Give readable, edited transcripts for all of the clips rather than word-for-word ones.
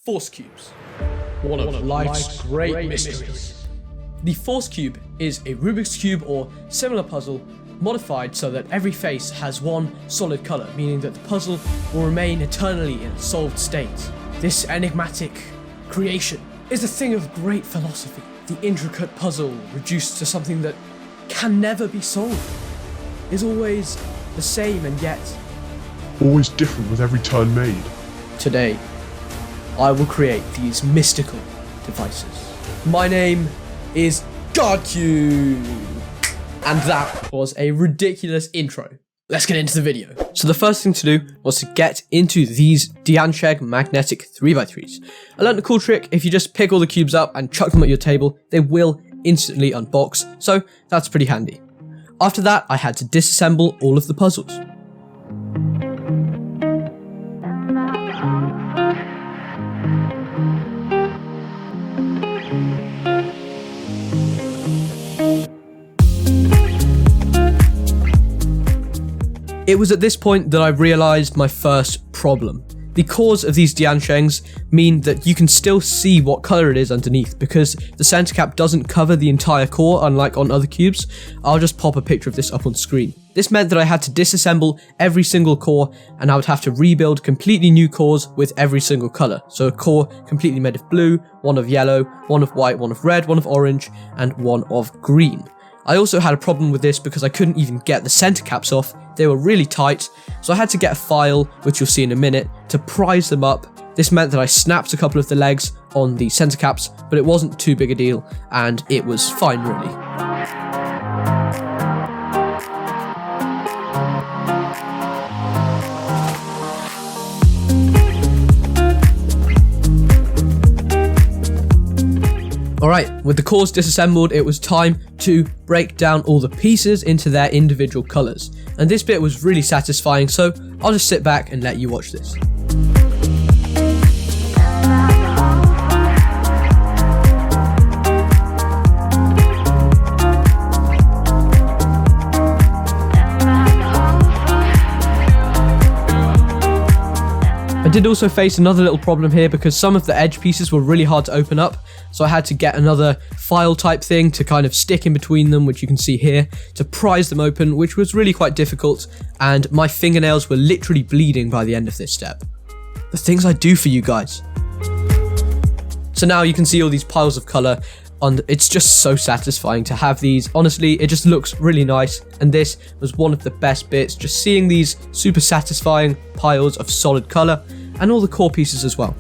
Force cubes, one of life's great mysteries. The force cube is a Rubik's Cube or similar puzzle modified so that every face has one solid colour, meaning that the puzzle will remain eternally in a solved state. This enigmatic creation is a thing of great philosophy. The intricate puzzle reduced to something that can never be solved is always the same and yet always different with every turn made. Today, I will create these mystical devices. My name is GodCube, and that was a ridiculous intro. Let's get into the video. So the first thing to do was to get into these Diansheg magnetic 3x3s. I learned a cool trick. If you just pick all the cubes up and chuck them at your table, they will instantly unbox, so that's pretty handy. After that, I had to disassemble all of the puzzles. It was at this point that I realised my first problem. The cores of these Dianshegs mean that you can still see what colour it is underneath because the centre cap doesn't cover the entire core, unlike on other cubes. I'll just pop a picture of this up on screen. This meant that I had to disassemble every single core and I would have to rebuild completely new cores with every single colour. So a core completely made of blue, one of yellow, one of white, one of red, one of orange, and one of green. I also had a problem with this because I couldn't even get the centre caps off. They were really tight, so I had to get a file, which you'll see in a minute, to prise them up. This meant that I snapped a couple of the legs on the centre caps, but it wasn't too big a deal, and it was fine really. Alright, with the cores disassembled, it was time to break down all the pieces into their individual colours. And this bit was really satisfying, so I'll just sit back and let you watch this. I did also face another little problem here because some of the edge pieces were really hard to open up, so I had to get another file type thing to kind of stick in between them, which you can see here, to prise them open, which was really quite difficult, and my fingernails were literally bleeding by the end of this step. The things I do for you guys. So now you can see all these piles of colour, and it's just so satisfying to have these. Honestly, it just looks really nice, and this was one of the best bits, just seeing these super satisfying piles of solid colour, and all the core pieces as well.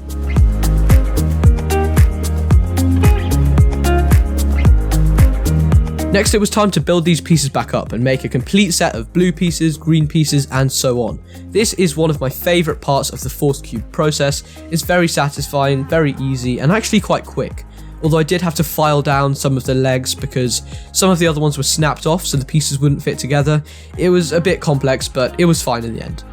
Next, it was time to build these pieces back up and make a complete set of blue pieces, green pieces, and so on. This is one of my favourite parts of the Force Cube process. It's very satisfying, very easy, and actually quite quick. Although I did have to file down some of the legs because some of the other ones were snapped off so the pieces wouldn't fit together. It was a bit complex, but it was fine in the end.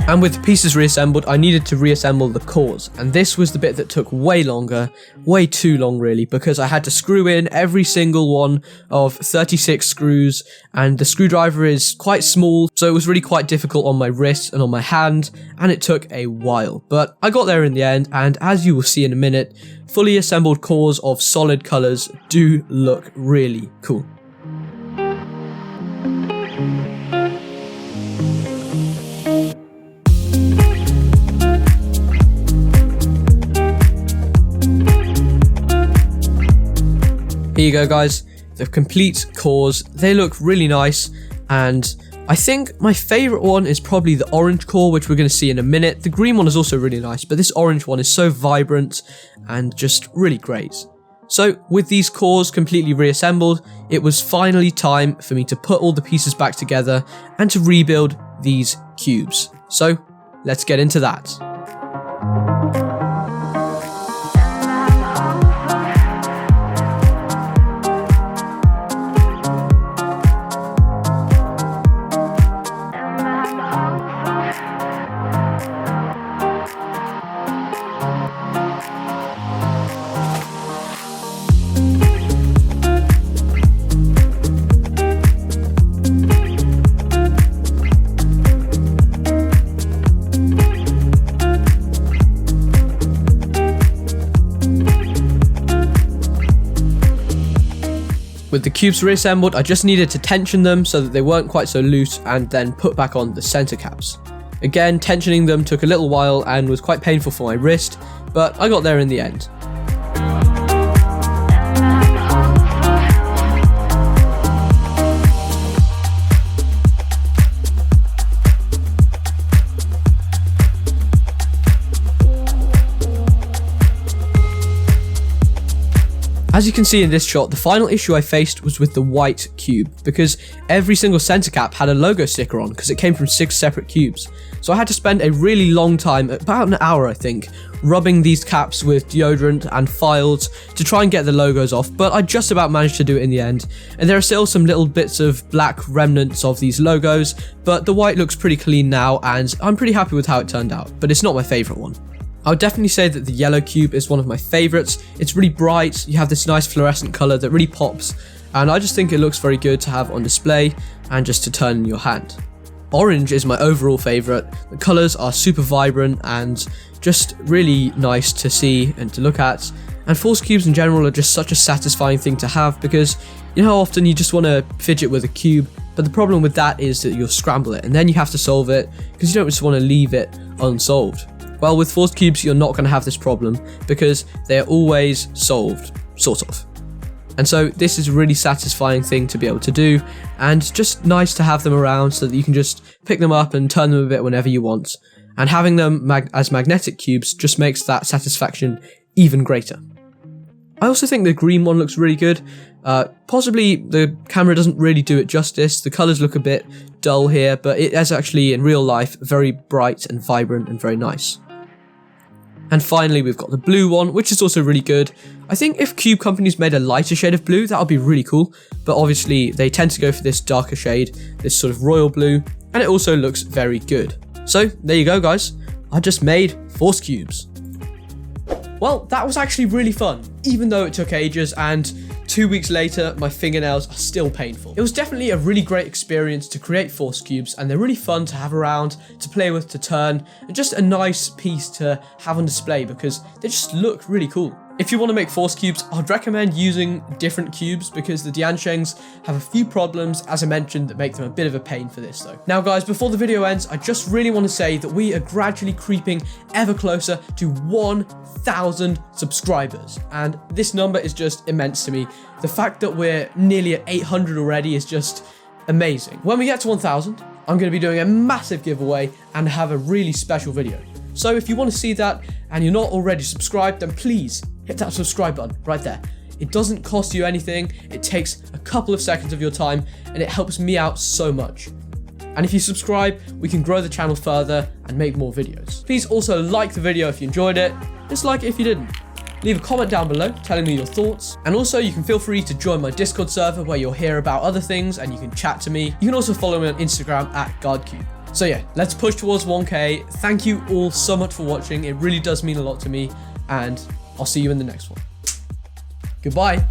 And with the pieces reassembled, I needed to reassemble the cores, and this was the bit that took way longer, way too long really, because I had to screw in every single one of 36 screws, and the screwdriver is quite small, so it was really quite difficult on my wrist and on my hand, and it took a while, but I got there in the end, and as you will see in a minute, fully assembled cores of solid colours do look really cool. Here you go guys, the complete cores, they look really nice, and I think my favourite one is probably the orange core, which we're going to see in a minute. The green one is also really nice, but this orange one is so vibrant and just really great. So with these cores completely reassembled, it was finally time for me to put all the pieces back together and to rebuild these cubes. So let's get into that. With the cubes reassembled, I just needed to tension them so that they weren't quite so loose and then put back on the center caps. Again, tensioning them took a little while and was quite painful for my wrist, but I got there in the end. As you can see in this shot, the final issue I faced was with the white cube, because every single center cap had a logo sticker on because it came from 6 separate cubes. So I had to spend a really long time, about an hour I think, rubbing these caps with deodorant and files to try and get the logos off, but I just about managed to do it in the end. And there are still some little bits of black remnants of these logos, but the white looks pretty clean now and I'm pretty happy with how it turned out, but it's not my favorite one. I would definitely say that the yellow cube is one of my favorites. It's really bright, you have this nice fluorescent color that really pops, and I just think it looks very good to have on display and just to turn in your hand. Orange is my overall favorite. The colors are super vibrant and just really nice to see and to look at. And force cubes in general are just such a satisfying thing to have, because you know how often you just want to fidget with a cube, but the problem with that is that you'll scramble it and then you have to solve it because you don't just want to leave it unsolved. Well, with forced cubes, you're not going to have this problem because they're always solved, sort of. And so this is a really satisfying thing to be able to do, and just nice to have them around so that you can just pick them up and turn them a bit whenever you want. And having them as magnetic cubes just makes that satisfaction even greater. I also think the green one looks really good. Possibly the camera doesn't really do it justice. The colors look a bit dull here, but it is actually in real life very bright and vibrant and very nice. And finally, we've got the blue one, which is also really good. I think if cube companies made a lighter shade of blue, that would be really cool. But obviously, they tend to go for this darker shade, this sort of royal blue, and it also looks very good. So there you go, guys. I just made force cubes. Well, that was actually really fun, even though it took ages, and 2 weeks later, my fingernails are still painful. It was definitely a really great experience to create force cubes, and they're really fun to have around, to play with, to turn, and just a nice piece to have on display because they just look really cool. If you want to make force cubes, I'd recommend using different cubes because the Dianshengs have a few problems, as I mentioned, that make them a bit of a pain for this though. Now guys, before the video ends, I just really want to say that we are gradually creeping ever closer to 1,000 subscribers, and this number is just immense to me. The fact that we're nearly at 800 already is just amazing. When we get to 1,000, I'm going to be doing a massive giveaway and have a really special video. So if you want to see that and you're not already subscribed, then please hit that subscribe button right there. It doesn't cost you anything, it takes a couple of seconds of your time, and it helps me out so much. And if you subscribe, we can grow the channel further and make more videos. Please also like the video if you enjoyed it, dislike it if you didn't. Leave a comment down below telling me your thoughts, and also you can feel free to join my Discord server where you'll hear about other things and you can chat to me. You can also follow me on Instagram @GuardCube. So yeah, let's push towards 1K. Thank you all so much for watching, it really does mean a lot to me, and I'll see you in the next one. Goodbye.